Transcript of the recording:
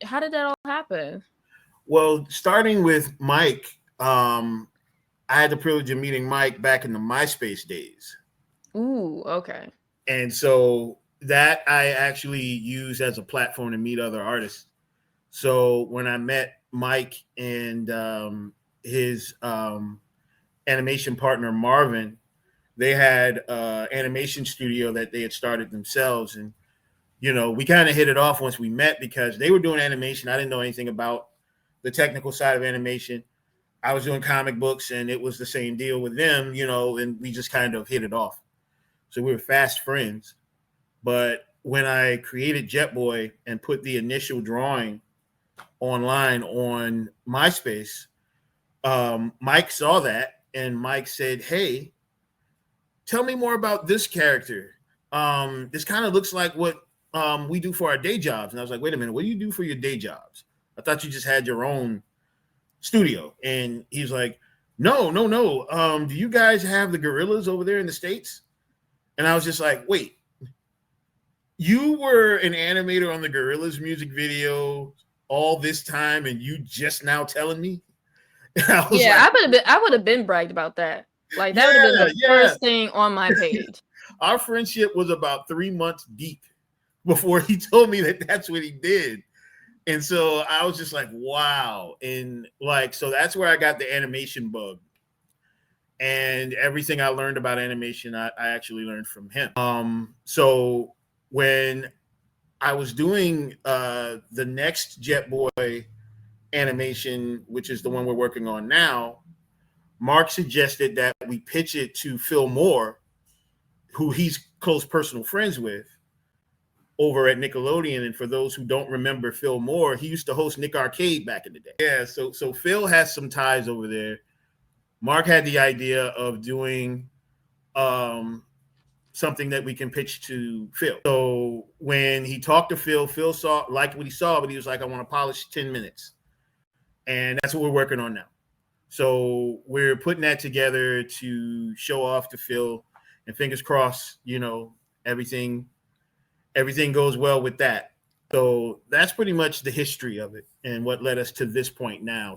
how did that all happen? Well, starting with Mike, I had the privilege of meeting Mike back in the MySpace days. Ooh, okay. And so that I actually use as a platform to meet other artists. So when I met Mike and his animation partner Marvin, they had an animation studio that they had started themselves, and we kind of hit it off once we met because they were doing animation. I didn't know anything about the technical side of animation. I was doing comic books, and it was the same deal with them, and we just kind of hit it off. So we were fast friends. But when I created Jet Boy and put the initial drawing online on MySpace, Mike saw that and Mike said, "Hey, tell me more about this character. This kind of looks like what we do for our day jobs." And I was like, "Wait a minute, what do you do for your day jobs? I thought you just had your own studio." And he's like, "No, no, no. Do you guys have the gorillas over there in the States?" And I was just like, "Wait, you were an animator on the Gorillaz music video all this time, and you just now telling me?" I would have been bragged about that. Like that would have been the first thing on my page. Our friendship was about 3 months deep before he told me that that's what he did. And so I was just like, wow. And so that's where I got the animation bug. And everything I learned about animation, I actually learned from him. So when I was doing the next Jet Boy animation, which is the one we're working on now, Mark suggested that we pitch it to Phil Moore, who he's close personal friends with over at Nickelodeon. And for those who don't remember Phil Moore, he used to host Nick Arcade back in the day. Yeah, so Phil has some ties over there. Mark had the idea of doing something that we can pitch to Phil. So when he talked to Phil, Phil liked what he saw, but he was like, "I want to polish 10 minutes." And that's what we're working on now. So we're putting that together to show off to Phil, and fingers crossed, everything goes well with that. So that's pretty much the history of it and what led us to this point now.